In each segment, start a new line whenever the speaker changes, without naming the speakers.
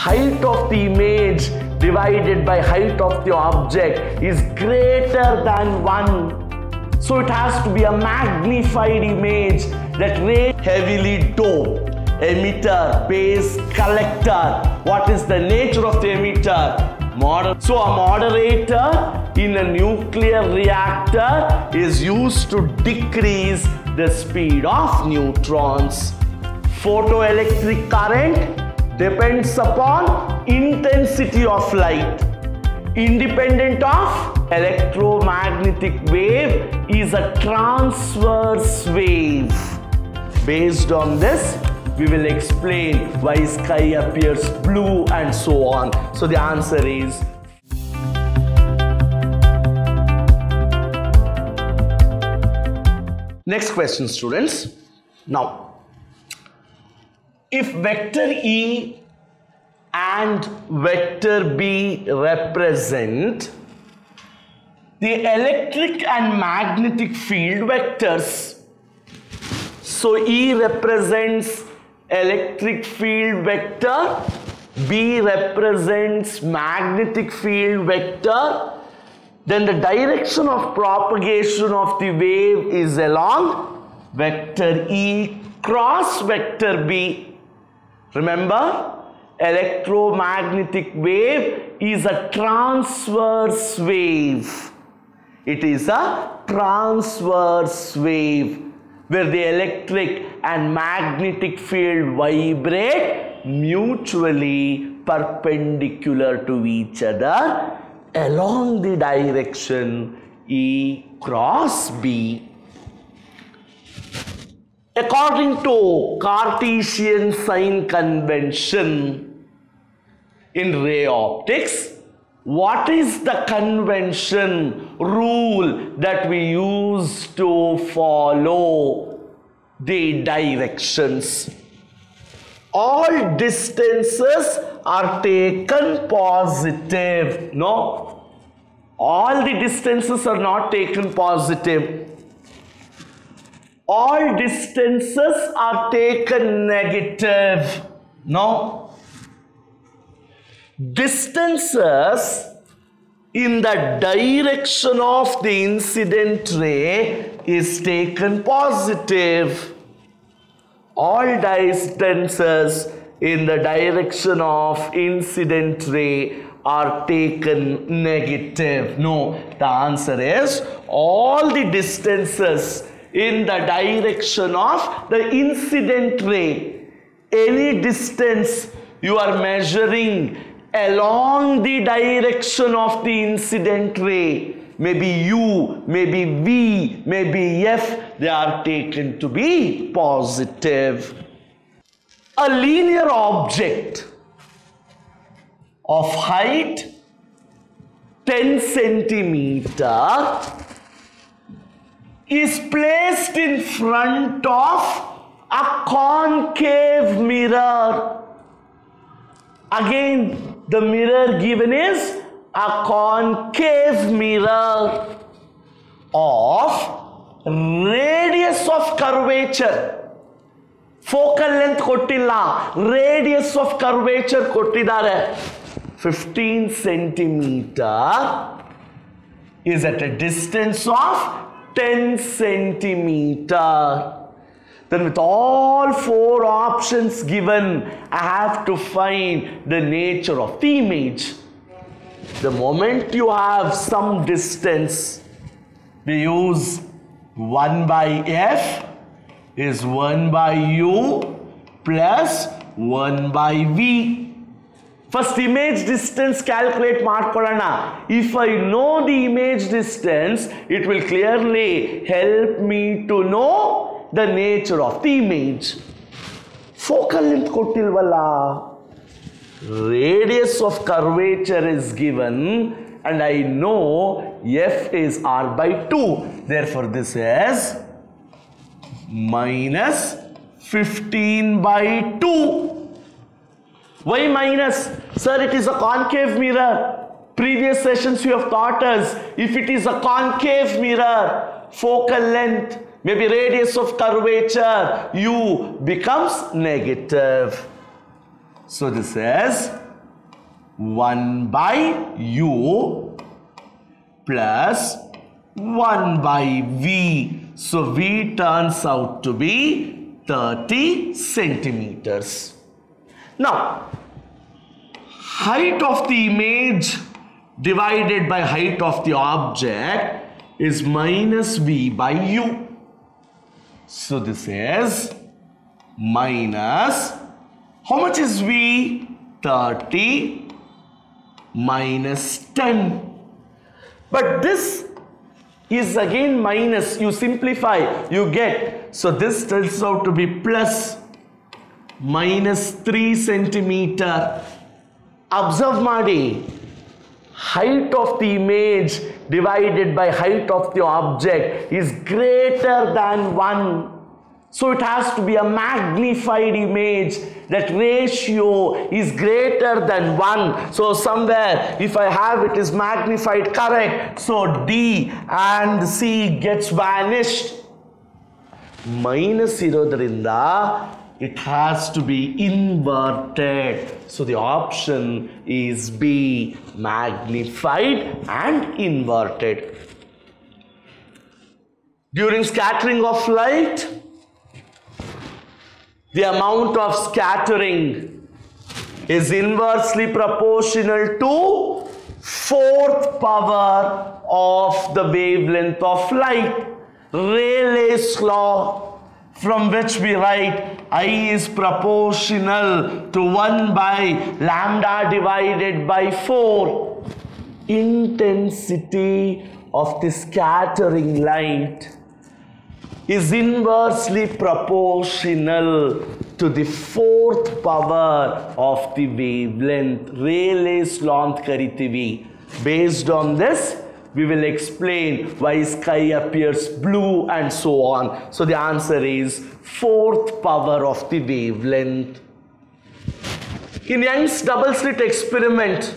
height of the image divided by height of the object is greater than 1. So it has to be a magnified image that heavily doped. Emitter, base, collector. What is the nature of the emitter? So a moderator in a nuclear reactor is used to decrease the speed of neutrons. Photoelectric current depends upon intensity of light. Independent of electromagnetic wave is a transverse wave. Based on this, we will explain why sky appears blue and so on. So the answer is next question, students. Now, if vector E and vector B represent the electric and magnetic field vectors, so E represents electric field vector, B represents magnetic field vector, then the direction of propagation of the wave is along vector E cross vector B. Remember, electromagnetic wave is a transverse wave. It is a transverse wave where the electric and magnetic field vibrate mutually perpendicular to each other along the direction E cross B. According to Cartesian sign convention in ray optics, what is the convention, rule that we use to follow the directions? All distances are taken positive. No, all the distances are not taken positive. All distances are taken negative. No. Distances in the direction of the incident ray is taken positive. All distances in the direction of incident ray are taken negative. No, the answer is all the distances in the direction of the incident ray. Any distance you are measuring along the direction of the incident ray, maybe U, maybe V, maybe F, they are taken to be positive. A linear object of height 10 centimeter is placed in front of a concave mirror. Again, the mirror given is a concave mirror of radius of curvature. Focal length kottilla, radius of curvature kottidare. 15 centimeter is at a distance of 10 centimeter. Then with all four options given, I have to find the nature of the image. The moment you have some distance, we use 1 by F is 1 by U plus 1 by V. First image distance calculate ಮಾಡ್ಕೊಳ್ಳೋಣ. If I know the image distance, it will clearly help me to know the nature of the image. Focal length ಕೊಟ್ಟಿಲ್ವಲ್ಲ. Radius of curvature is given and I know F is R by 2. Therefore this is minus 15 by 2. Why minus? Sir, it is a concave mirror. Previous sessions you have taught us, if it is a concave mirror, focal length, maybe radius of curvature, U becomes negative. So this is 1 by u plus 1 by v. So v turns out to be 30 centimeters. Now, height of the image divided by height of the object is minus v by u. So this is minus, how much is v? 30 minus 10. But this is again minus, you simplify, you get, so this turns out to be plus minus 3 centimeter. Observe Madi, height of the image divided by height of the object is greater than 1. So it has to be a magnified image. That ratio is greater than 1. So somewhere if I have it is magnified, correct. So D and C gets vanished. Minus irodrinda it has to be inverted. So the option is B, magnified and inverted. During scattering of light, the amount of scattering is inversely proportional to 4th power of the wavelength of light. Rayleigh's law, from which we write I is proportional to 1 by lambda divided by 4. Intensity of the scattering light is inversely proportional to the 4th power of the wavelength. Rayleigh's law karitive. Based on this, we will explain why sky appears blue and so on. So the answer is 4th power of the wavelength. In Young's double slit experiment,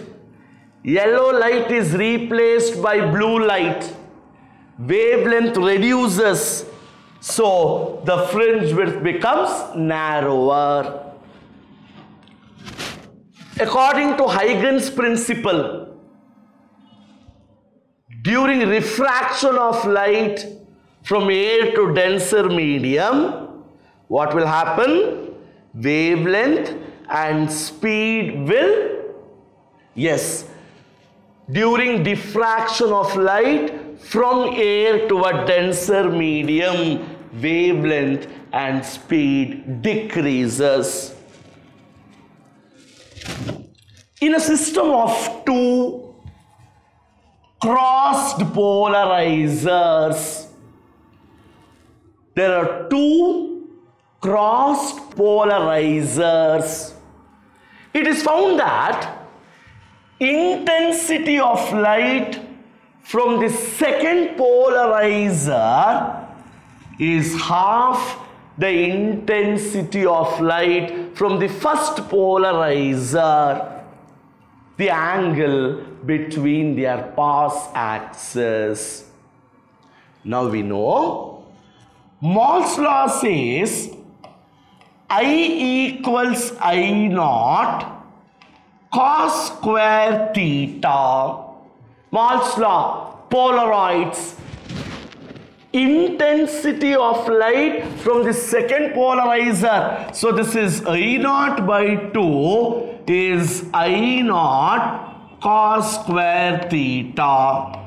yellow light is replaced by blue light. Wavelength reduces, so the fringe width becomes narrower. According to Huygens principle, during refraction of light from air to denser medium, what will happen? Wavelength and speed will, yes, during diffraction of light from air to a denser medium, wavelength and speed decreases. In a system of two crossed polarizers, there are two crossed polarizers. It is found that intensity of light from the second polarizer is half the intensity of light from the first polarizer. The angle between their pass axes. Now we know Moll's law says I equals I naught cos square theta. Moll's law, Polaroids. Intensity of light from the second polarizer. So this is I naught by 2 is I naught cos square theta.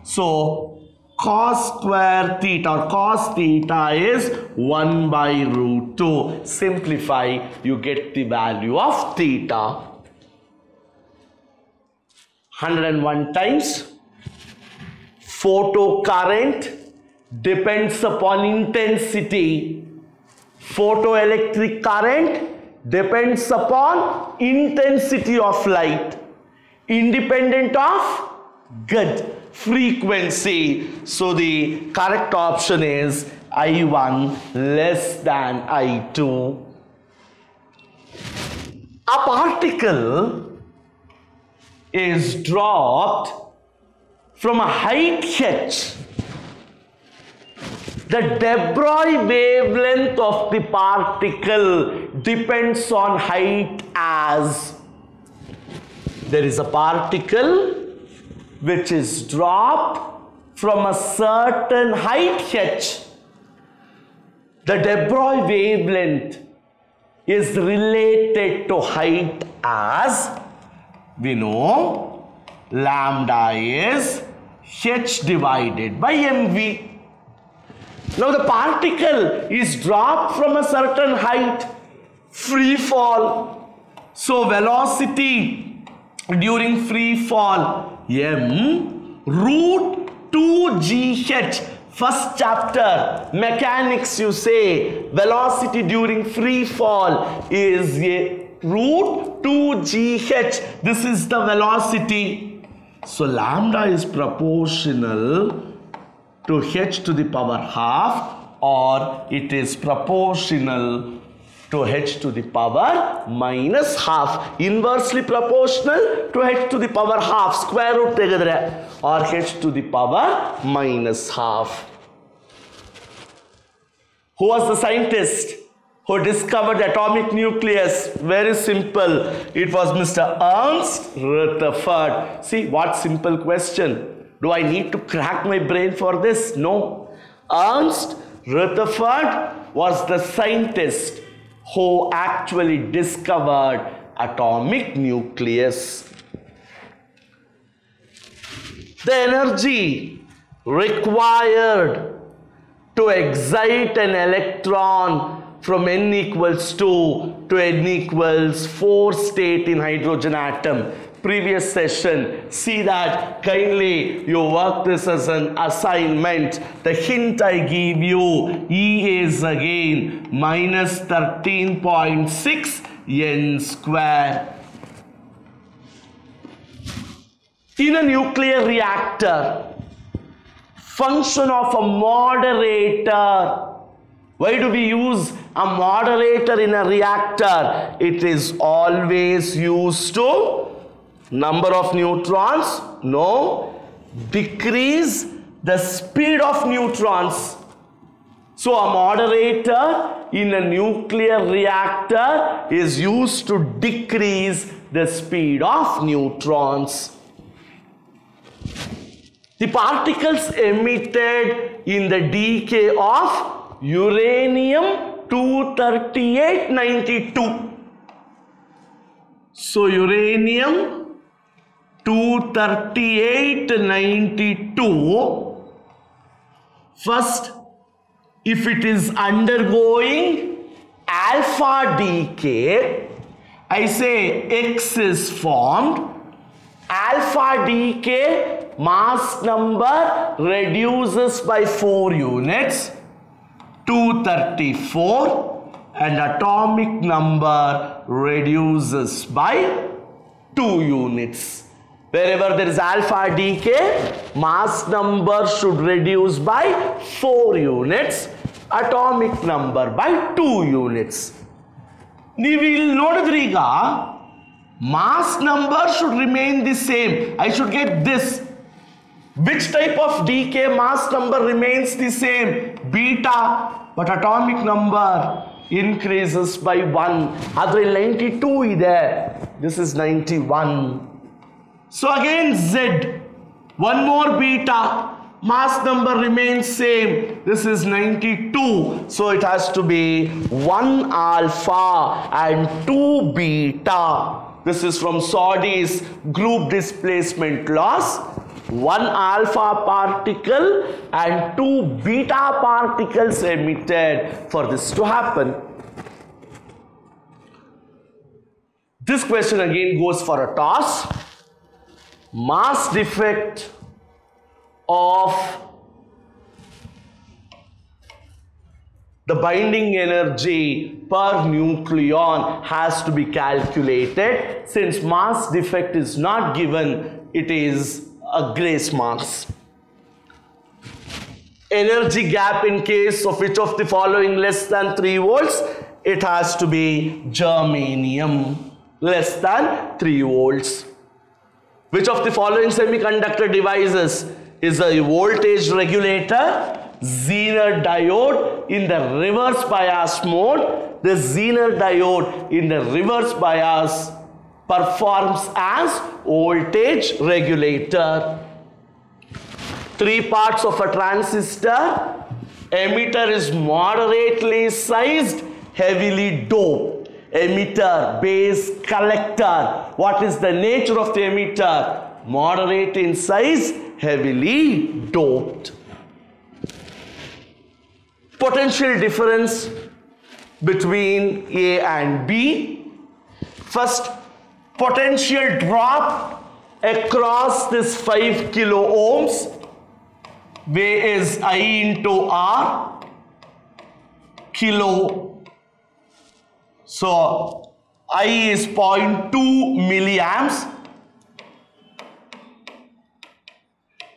So cos square theta or cos theta is 1 by root 2. Simplify, you get the value of theta. 101 times. Photocurrent depends upon intensity. Photoelectric current depends upon intensity of light, independent of good frequency. So the correct option is I1 less than I2. A particle is dropped from a height h. The de Broglie wavelength of the particle depends on height as. there is a particle which is dropped from a certain height h. The de Broglie wavelength is related to height as we know lambda is h divided by mv. Now the particle is dropped from a certain height, free fall. So velocity during free fall m root 2gh. First chapter mechanics, you say velocity during free fall is a root 2gh. This is the velocity. So lambda is proportional to h to the power half, or it is proportional to h to the power minus half. Inversely proportional to h to the power half, square root tegedre, or h to the power minus half. Who was the scientist who discovered the atomic nucleus? Very simple. It was Mr. Ernst Rutherford. See, what simple question. Do I need to crack my brain for this? No. Ernst Rutherford was the scientist who actually discovered atomic nucleus. The energy required to excite an electron from n equals 2 to n equals 4 state in hydrogen atom. Previous session, see that, kindly you work this as an assignment. The hint I give you, E is again minus 13.6 n square. In a nuclear reactor, function of a moderator. Why do we use a moderator in a reactor? It is always used to number of neutrons? No. Decrease the speed of neutrons. So a moderator in a nuclear reactor is used to decrease the speed of neutrons. The particles emitted in the decay of uranium-238-92. So uranium 238-92, first, if it is undergoing alpha decay, I say X is formed. Alpha decay, mass number reduces by 4 units, 234, and atomic number reduces by 2 units. Wherever there is alpha decay, mass number should reduce by 4 units, atomic number by 2 units. You will notice mass number should remain the same. I should get this. Which type of decay mass number remains the same? Beta, but atomic number increases by 1. Other 92 is there. This is 91. So again Z, one more beta, mass number remains same. This is 92. So it has to be 1 alpha and 2 beta. This is from Saudy's group displacement laws. 1 alpha particle and 2 beta particles emitted for this to happen. This question again goes for a toss. Mass defect of the binding energy per nucleon has to be calculated. Since mass defect is not given, it is a grace marks. Energy gap in case of which of the following less than 3 volts? It has to be germanium, less than 3 volts. Which of the following semiconductor devices is a voltage regulator? Zener diode in the reverse bias mode. The Zener diode in the reverse bias performs as voltage regulator. Three parts of a transistor. Emitter is moderately sized, heavily doped. Emitter, base, collector. What is the nature of the emitter? Moderate in size, heavily doped. Potential difference between A and B. First, potential drop across this 5 kilo ohms. V is I into R, kilo. So I is 0.2 milliamps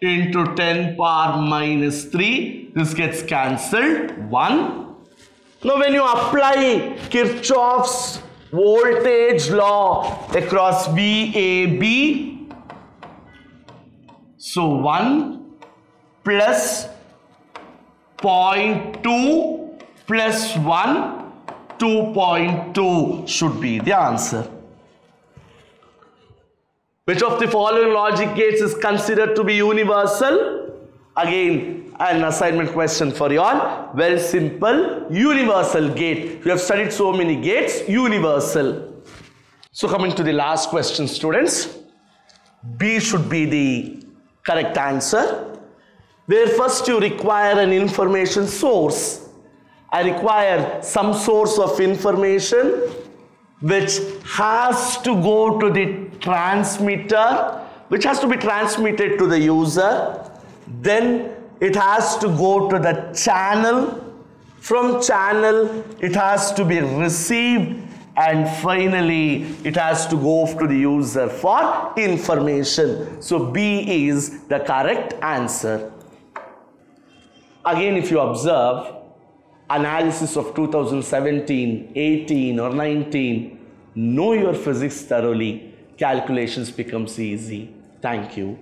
into 10 power minus 3. This gets cancelled. 1. Now when you apply Kirchhoff's voltage law across VAB, so 1 plus 0.2 plus 1, 2.2 should be the answer. Which of the following logic gates is considered to be universal? Again, an assignment question for you all. Very simple. Universal gate. We have studied so many gates. Universal. So coming to the last question, students. B should be the correct answer. Where first you require an information source. I require some source of information which has to go to the transmitter, which has to be transmitted to the user. Then it has to go to the channel. From channel, it has to be received. And finally, it has to go to the user for information. So B is the correct answer. Again, if you observe analysis of 2017, 18 or 19, know your physics thoroughly. Calculations becomes easy. Thank you.